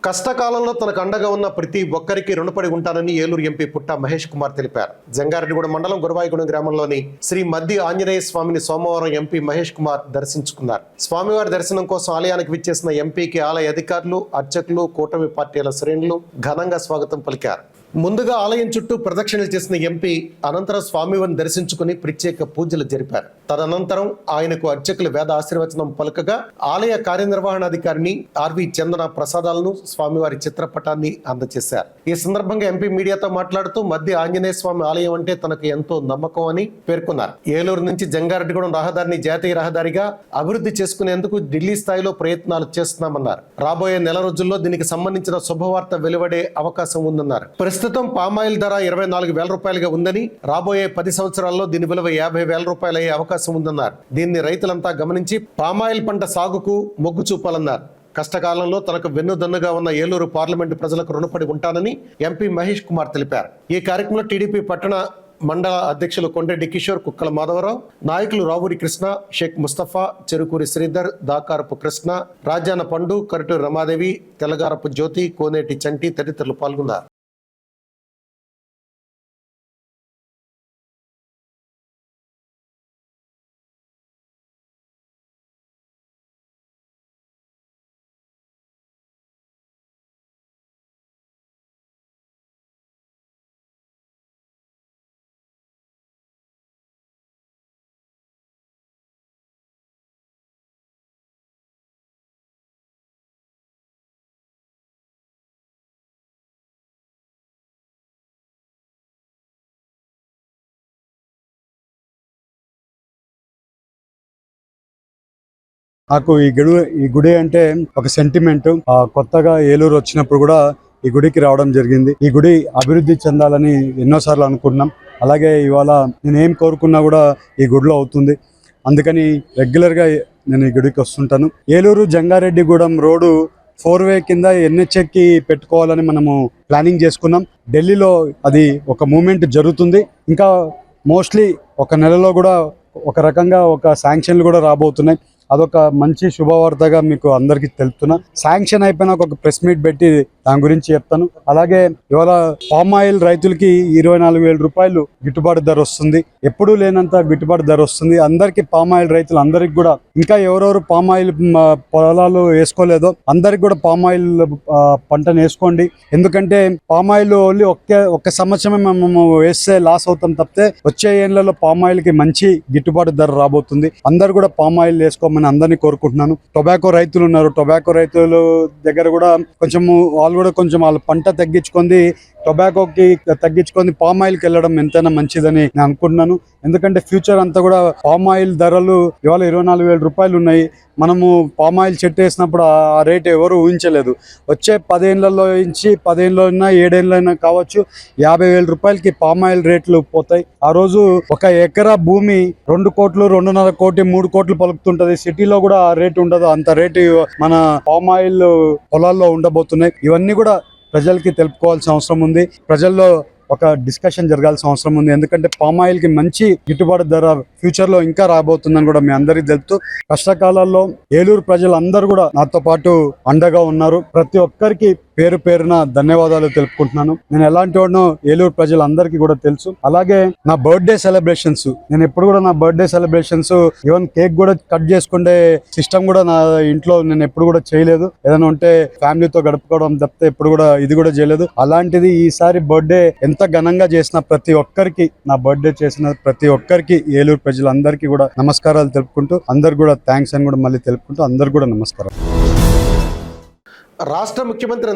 కష్టకాలంలో తనకు అండగా ఉన్న ప్రతి ఒక్కరికి రుణపడి ఉంటానని ఏలూరు ఎంపీ పుట్ట మహేష్ కుమార్ తెలిపారు. జంగారెడ్డిగూడెం మండలం గురవాయిగూడెం గ్రామంలోని శ్రీ మద్ది ఆంజనేయ స్వామిని సోమవారం ఎంపీ మహేష్ కుమార్ దర్శించుకున్నారు. స్వామివారి దర్శనం కోసం ఆలయానికి విచ్చేసిన ఎంపీకి ఆలయ అధికారులు, అర్చకులు, కూటమి పార్టీల శ్రేణులు ఘనంగా స్వాగతం పలికారు. ముందుగా ఆలయం చుట్టూ ప్రదక్షిణలు చేసిన ఎంపీ అనంతరం స్వామివారిని దర్శించుకుని ప్రత్యేక పూజలు జరిపారు. తదనంతరం ఆయనకు అర్చకులు వేద ఆశీర్వచనం పలుకగా ఆలయ కార్యనిర్వహణాధికారిని ఆర్వి చందన ప్రసాదాలను, స్వామివారి చిత్రపటాన్ని అందజేశారు. ఈ సందర్భంగా ఎంపీ మీడియాతో మాట్లాడుతూ మద్ది ఆంజనేయ స్వామి ఆలయం అంటే తనకు ఎంతో నమ్మకం అని పేర్కొన్నారు. ఏలూరు నుంచి జంగారెడ్డిగూడెం రహదారిని జాతీయ రహదారిగా అభివృద్ధి చేసుకునేందుకు ఢిల్లీ స్థాయిలో ప్రయత్నాలు చేస్తున్నామన్నారు. రాబోయే నెల రోజుల్లో దీనికి సంబంధించిన శుభవార్త వెలువడే అవకాశం ఉందన్నారు. ప్రస్తుతం పామాయిల్ ధర 24,000 రూపాయలుగా ఉందని, రాబోయే 10 సంవత్సరాల్లో దీని విలువ 50,000 రూపాయలు అయ్యే అవకాశం ఉందన్నారు. దీన్ని రైతులంతా గమనించి పామాయిల్ పంట సాగుకు మొగ్గు చూపాలన్నారు. కష్టకాలంలో తనకు వెన్నుదన్నుగా ఉన్న ఏలూరు పార్లమెంటు ప్రజలకు రుణపడి ఉంటానని ఎంపీ మహేష్ కుమార్ తెలిపారు. ఈ కార్యక్రమంలో టీడీపీ పట్టణ మండల అధ్యక్షులు కొండెడ్డి కిషోర్, కుక్కల మాధవరావు, నాయకులు రావూరి కృష్ణ, షేక్ ముస్తఫా, చెరుకూరి శ్రీధర్, దాకారపు కృష్ణ, రాజాన పండు, కరటూరి రమాదేవి, తెలగారపు జ్యోతి, కోనేటి చంటి తదితరులు పాల్గొన్నారు. నాకు ఈ గుడి అంటే ఒక సెంటిమెంట్. కొత్తగా ఏలూరు వచ్చినప్పుడు కూడా ఈ గుడికి రావడం జరిగింది. ఈ గుడి అభివృద్ధి చెందాలని ఎన్నోసార్లు అనుకున్నాం. అలాగే ఇవాళ నేను ఏం కోరుకున్నా కూడా ఈ గుడిలో అవుతుంది. అందుకని రెగ్యులర్గా నేను ఈ గుడికి వస్తుంటాను. ఏలూరు జంగారెడ్డిగూడెం రోడ్డు 4-వే కింద ఎన్హెచ్కి పెట్టుకోవాలని మనము ప్లానింగ్ చేసుకున్నాం. ఢిల్లీలో అది ఒక మూమెంట్ జరుగుతుంది. ఇంకా మోస్ట్లీ ఒక నెలలో కూడా ఒక రకంగా ఒక శాంక్షన్లు కూడా రాబోతున్నాయి. అదొక మంచి శుభవార్తగా మీకు అందరికీ తెలుపుతున్నా. శాంక్షన్ అయిపోయినా ఒక ప్రెస్ మీట్ పెట్టి దాని గురించి చెప్తాను. అలాగే ఇవాళ పామ్ ఆయిల్ రైతులకి 24,000 రూపాయలు గిట్టుబాటు ధర వస్తుంది. ఎప్పుడూ లేనంత గిట్టుబాటు ధర వస్తుంది అందరికి. పామ్ ఆయిల్ రైతులు అందరికి కూడా, ఇంకా ఎవరెవరు పామ్ ఆయిల్ పొలాలు వేసుకోలేదో అందరికి కూడా పామ్ ఆయిల్ పంటను వేసుకోండి. ఎందుకంటే పామ్ ఆయిల్ ఓన్లీ ఒక్క సంవత్సరమే మేము వేస్తే లాస్ అవుతాం తప్పితే వచ్చే ఏళ్లలో పామ్ ఆయిల్ కి మంచి గిట్టుబాటు ధర రాబోతుంది. అందరు కూడా పామ్ ఆయిల్ వేసుకోమని అందరినీ కోరుకుంటున్నాను. టొబాకో రైతులు ఉన్నారు, టొబాకో రైతులు దగ్గర కూడా వాళ్ళ పంట తగ్గించుకొని టొబాకోకి తగ్గించుకొని పామ్ ఆయిల్కి వెళ్ళడం ఎంతైనా మంచిదని నేను అనుకుంటున్నాను. ఎందుకంటే ఫ్యూచర్ అంతా కూడా పామ్ ఆయిల్ ధరలు ఇవాళ 24,000 రూపాయలు ఉన్నాయి. మనము పామ్ ఆయిల్ చెట్టు వేసినప్పుడు ఆ రేటు ఎవరు ఊహించలేదు. వచ్చే 10 ఏళ్లలో నుంచి 10 ఏళ్ళైనా 7 ఏళ్ళైనా కావచ్చు 50,000 రూపాయలకి పామ్ ఆయిల్ రేట్లు పోతాయి. ఆ రోజు ఒక ఎకరా భూమి 2 కోట్లు, 2.5 కోటి, 3 కోట్లు పలుకుతుంటది. సిటీలో కూడా ఆ రేటు ఉండదు. అంత రేటు మన పామ్ ఆయిల్ పొలాల్లో ఉండబోతున్నాయి. ఇవన్నీ కూడా ప్రజలకి తెలుపుకోవాల్సిన అవసరం ఉంది. ప్రజల్లో ఒక డిస్కషన్ జరగాల్సిన అవసరం ఉంది. ఎందుకంటే పామ్ ఆయిల్ కి మంచి గిట్టుబాటు ధర ఫ్యూచర్ లో ఇంకా రాబోతుందని కూడా మీ అందరికీ తెలుపుతూ, కష్టకాలాల్లో ఏలూరు ప్రజలందరూ కూడా నాతో పాటు అండగా ఉన్నారు. ప్రతి ఒక్కరికి పేరు పేరున ధన్యవాదాలు తెలుపుకుంటున్నాను. నేను ఎలాంటి వాడినో ఏలూరు ప్రజలందరికీ కూడా తెలుసు. అలాగే నా బర్త్డే సెలబ్రేషన్స్, నేను ఎప్పుడు కూడా నా బర్త్డే సెలబ్రేషన్స్ ఈవెన్ కేక్ కూడా కట్ చేసుకుంటే సిస్టమ్ కూడా నా ఇంట్లో నేను ఎప్పుడు కూడా చేయలేదు. ఏదైనా ఉంటే ఫ్యామిలీతో గడుపుకోవడం తప్పితే ఎప్పుడు కూడా ఇది కూడా చేయలేదు. అలాంటిది ఈసారి బర్త్డే ఎంత ఘనంగా చేసిన ప్రతి ఒక్కరికి, నా బర్త్డే చేసిన ప్రతి ఒక్కరికి ఏలూరు ప్రజలందరికీ కూడా నమస్కారాలు తెలుపుకుంటూ, అందరు కూడా థ్యాంక్స్ అని కూడా మళ్ళీ తెలుపుకుంటూ అందరు కూడా నమస్కారం. రాష్ట్ర ముఖ్యమంత్రి